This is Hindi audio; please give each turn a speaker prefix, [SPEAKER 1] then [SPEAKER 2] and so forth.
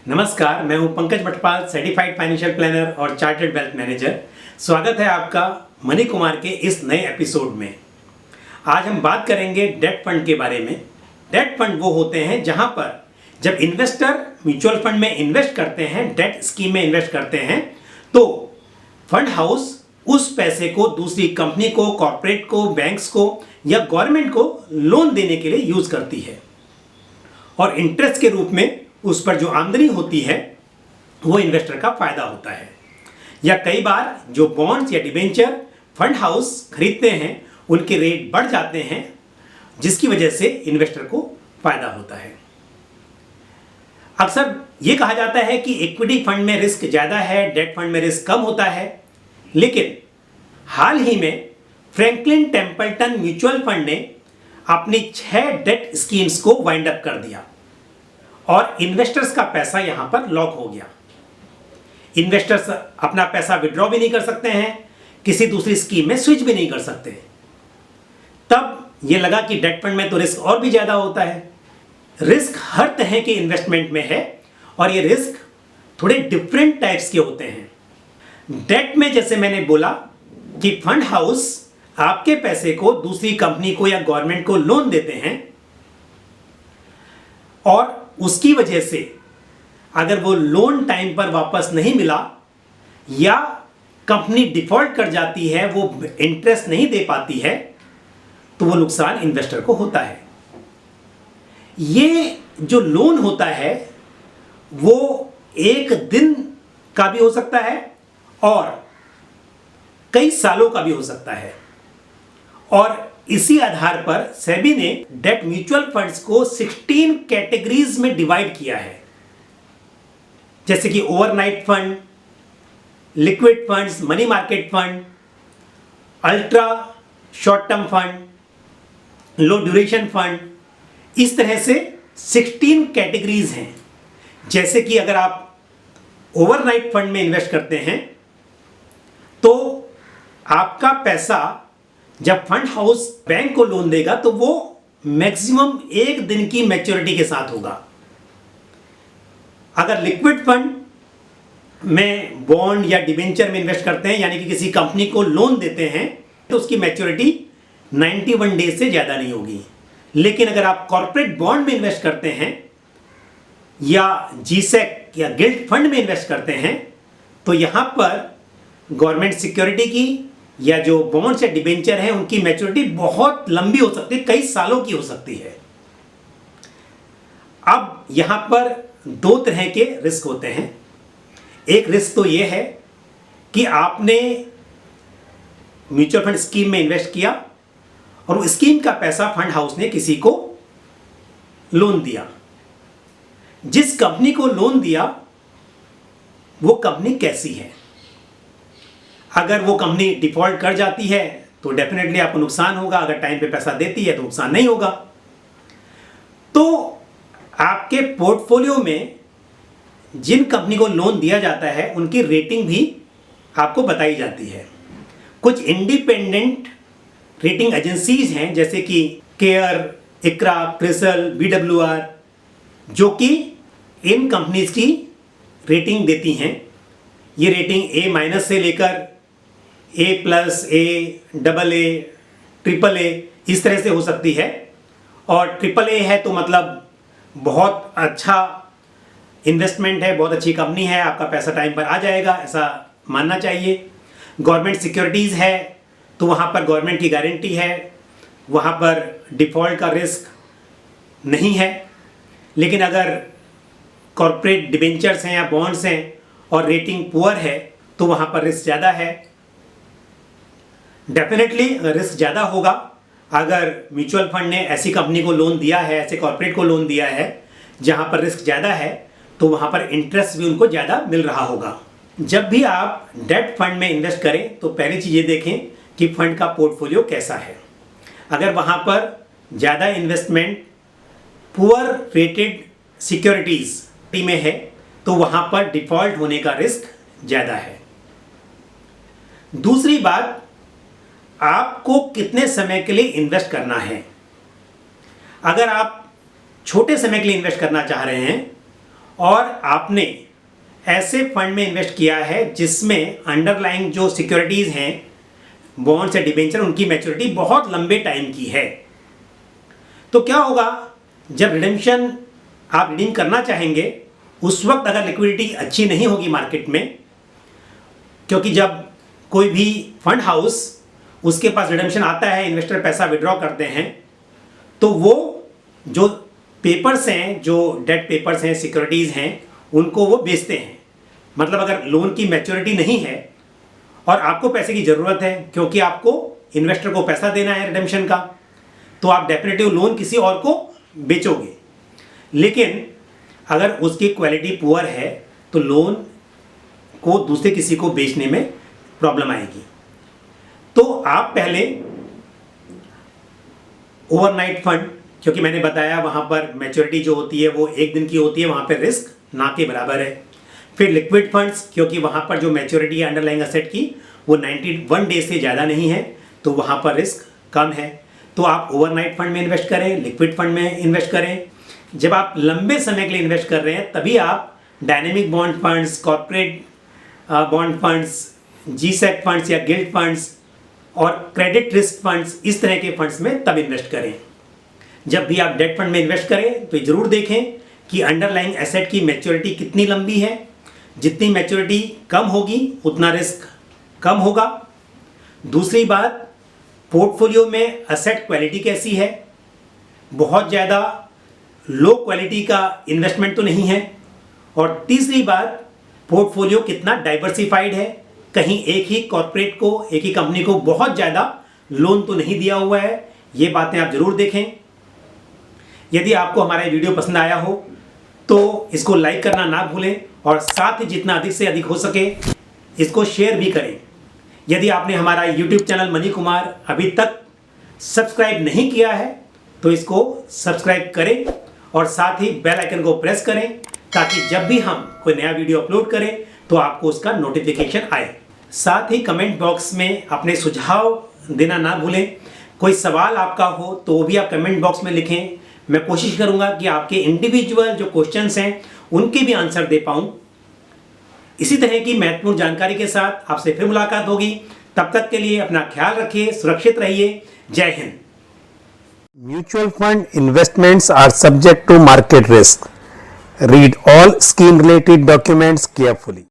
[SPEAKER 1] नमस्कार, मैं हूं Pankaj Mathpal, certified financial planner और चार्टर्ड वेल्थ मैनेजर। स्वागत है आपका मनी कुमार के इस नए एपिसोड में। आज हम बात करेंगे डेट फंड के बारे में। डेट फंड वो होते हैं जहां पर जब इन्वेस्टर म्यूचुअल फंड में इन्वेस्ट करते हैं, डेट स्कीम में इन्वेस्ट करते हैं, तो फंड हाउस उस पैसे को दूसरी कंपनी को, कॉर्पोरेट को, बैंक्स को या गवर्नमेंट को लोन देने के लिए यूज करती है और इंटरेस्ट के रूप में उस पर जो आमदनी होती है वो इन्वेस्टर का फायदा होता है। या कई बार जो बॉन्ड्स या डिबेंचर फंड हाउस खरीदते हैं उनके रेट बढ़ जाते हैं, जिसकी वजह से इन्वेस्टर को फायदा होता है। अक्सर ये कहा जाता है कि इक्विटी फंड में रिस्क ज्यादा है, डेट फंड में रिस्क कम होता है, लेकिन हाल ही में फ्रैंकलिन टेम्पल्टन म्यूचुअल फंड ने अपनी 6 डेट स्कीम्स को वाइंड अप कर दिया और इन्वेस्टर्स का पैसा यहां पर लॉक हो गया। इन्वेस्टर्स अपना पैसा विड्रॉ भी नहीं कर सकते हैं, किसी दूसरी स्कीम में स्विच भी नहीं कर सकते। तब यह लगा कि डेट फंड में तो रिस्क और भी ज्यादा होता है। रिस्क हर तरह के इन्वेस्टमेंट में है और ये रिस्क थोड़े डिफरेंट टाइप्स के होते हैं। डेट में जैसे मैंने बोला कि फंड हाउस आपके पैसे को दूसरी कंपनी को या गवर्नमेंट को लोन देते हैं और उसकी वजह से अगर वो लोन टाइम पर वापस नहीं मिला या कंपनी डिफॉल्ट कर जाती है, वो इंटरेस्ट नहीं दे पाती है, तो वो नुकसान इन्वेस्टर को होता है। ये जो लोन होता है वो एक दिन का भी हो सकता है और कई सालों का भी हो सकता है और इसी आधार पर सेबी ने डेट म्यूचुअल फंड्स को 16 कैटेगरीज में डिवाइड किया है, जैसे कि overnight fund, liquid funds, money market fund, ultra short term fund, low duration fund. इस तरह से 16 कैटेगरीज हैं। जैसे कि अगर आप ओवरनाइट फंड में इन्वेस्ट करते हैं तो आपका पैसा जब फंड हाउस बैंक को लोन देगा तो वो मैक्सिमम 1 दिन की मैच्योरिटी के साथ होगा। अगर लिक्विड फंड में बॉन्ड या डिबेंचर में इन्वेस्ट करते हैं, यानी कि किसी कंपनी को लोन देते हैं, तो उसकी मैच्योरिटी 91 डेज से ज्यादा नहीं होगी। लेकिन अगर आप कॉर्पोरेट बॉन्ड में इन्वेस्ट करते हैं या जीसेक या गिल्ट फंड में इन्वेस्ट करते हैं तो यहां पर गवर्नमेंट सिक्योरिटी की या जो बॉन्ड्स या डिबेंचर हैं उनकी मैच्योरिटी बहुत लंबी हो सकती है, कई सालों की हो सकती है। अब यहां पर 2 तरह के रिस्क होते हैं। एक रिस्क तो यह है कि आपने म्यूचुअल फंड स्कीम में इन्वेस्ट किया और वो स्कीम का पैसा फंड हाउस ने किसी को लोन दिया। जिस कंपनी को लोन दिया वो कंपनी कैसी है? अगर वो कंपनी डिफॉल्ट कर जाती है तो डेफिनेटली आपको नुकसान होगा, अगर टाइम पे पैसा देती है तो नुकसान नहीं होगा। तो आपके पोर्टफोलियो में जिन कंपनी को लोन दिया जाता है उनकी रेटिंग भी आपको बताई जाती है। कुछ इंडिपेंडेंट रेटिंग एजेंसीज हैं जैसे कि केयर, इक्रा, क्रिसल, BWR, जो कि इन कंपनीज की रेटिंग देती हैं। ये रेटिंग A- से लेकर A+, A, AA, AAA इस तरह से हो सकती है। और AAA है तो मतलब बहुत अच्छा इन्वेस्टमेंट है, बहुत अच्छी कंपनी है, आपका पैसा टाइम पर आ जाएगा, ऐसा मानना चाहिए। गवर्नमेंट सिक्योरिटीज़ है तो वहाँ पर गवर्नमेंट की गारंटी है, वहाँ पर डिफ़ॉल्ट का रिस्क नहीं है। लेकिन अगर कॉर्पोरेट डिबेंचर्स हैं या बॉन्ड्स हैं और रेटिंग पुअर है तो वहाँ पर रिस्क ज़्यादा है। डेफिनेटली रिस्क ज़्यादा होगा अगर म्यूचुअल फंड ने ऐसी कंपनी को लोन दिया है, ऐसे कॉर्पोरेट को लोन दिया है जहां पर रिस्क ज़्यादा है, तो वहां पर इंटरेस्ट भी उनको ज़्यादा मिल रहा होगा। जब भी आप डेट फंड में इन्वेस्ट करें तो पहली चीज़ ये देखें कि फंड का पोर्टफोलियो कैसा है। अगर वहां पर ज़्यादा इन्वेस्टमेंट पुअर रेटेड सिक्योरिटीज़ में है तो वहां पर डिफॉल्ट होने का रिस्क ज़्यादा है। दूसरी बात, आपको कितने समय के लिए इन्वेस्ट करना है। अगर आप छोटे समय के लिए इन्वेस्ट करना चाह रहे हैं और आपने ऐसे फंड में इन्वेस्ट किया है जिसमें अंडरलाइंग जो सिक्योरिटीज हैं, बॉन्ड्स या डिबेंचर, उनकी मैच्योरिटी बहुत लंबे टाइम की है, तो क्या होगा जब रिडेम्पशन आप रिडीम करना चाहेंगे उस वक्त अगर लिक्विडिटी अच्छी नहीं होगी मार्केट में, क्योंकि जब कोई भी फंड हाउस उसके पास रिडेम्पशन आता है, इन्वेस्टर पैसा विड्रॉ करते हैं, तो वो जो पेपर्स हैं, जो डेट पेपर्स हैं, सिक्योरिटीज़ हैं, उनको वो बेचते हैं। मतलब अगर लोन की मैच्योरिटी नहीं है और आपको पैसे की ज़रूरत है क्योंकि आपको इन्वेस्टर को पैसा देना है रिडेम्पशन का, तो आप डेफिनेटिव लोन किसी और को बेचोगे। लेकिन अगर उसकी क्वालिटी पुअर है तो लोन को दूसरे किसी को बेचने में प्रॉब्लम आएगी। तो आप पहले ओवरनाइट फंड, क्योंकि मैंने बताया वहाँ पर मैच्योरिटी जो होती है वो एक दिन की होती है, वहाँ पर रिस्क ना के बराबर है। फिर लिक्विड फंड्स, क्योंकि वहाँ पर जो मैच्योरिटी है अंडरलाइंग एसेट की वो 91 डेज से ज़्यादा नहीं है, तो वहाँ पर रिस्क कम है। तो आप ओवरनाइट फंड में इन्वेस्ट करें, लिक्विड फंड में इन्वेस्ट करें। जब आप लंबे समय के लिए इन्वेस्ट कर रहे हैं तभी आप dynamic bond funds, corporate bond funds, GSAT funds या गिल्ड फंड्स और क्रेडिट रिस्क फंड्स, इस तरह के फंड्स में तब इन्वेस्ट करें। जब भी आप डेट फंड में इन्वेस्ट करें तो ज़रूर देखें कि अंडरलाइंग एसेट की मैच्योरिटी कितनी लंबी है। जितनी मैच्योरिटी कम होगी उतना रिस्क कम होगा। दूसरी बात, पोर्टफोलियो में एसेट क्वालिटी कैसी है, बहुत ज़्यादा लो क्वालिटी का इन्वेस्टमेंट तो नहीं है। और तीसरी बात, पोर्टफोलियो कितना डाइवर्सिफाइड है, कहीं एक ही कॉर्पोरेट को, एक ही कंपनी को बहुत ज़्यादा लोन तो नहीं दिया हुआ है। ये बातें आप ज़रूर देखें। यदि आपको हमारा वीडियो पसंद आया हो तो इसको लाइक करना ना भूलें और साथ ही जितना अधिक से अधिक हो सके इसको शेयर भी करें। यदि आपने हमारा YouTube चैनल मनी कुमार अभी तक सब्सक्राइब नहीं किया है तो इसको सब्सक्राइब करें और साथ ही बेल आइकन को प्रेस करें ताकि जब भी हम कोई नया वीडियो अपलोड करें तो आपको उसका नोटिफिकेशन आए। साथ ही कमेंट बॉक्स में अपने सुझाव देना ना भूलें। कोई सवाल आपका हो तो वो भी आप कमेंट बॉक्स में लिखें। मैं कोशिश करूंगा कि आपके इंडिविजुअल जो क्वेश्चंस हैं उनके भी आंसर दे पाऊं। इसी तरह की महत्वपूर्ण जानकारी के साथ आपसे फिर मुलाकात होगी। तब तक के लिए अपना ख्याल रखिए, सुरक्षित रहिए। जय Hind.
[SPEAKER 2] Mutual fund investments are subject to market risk. Read all scheme related documents carefully.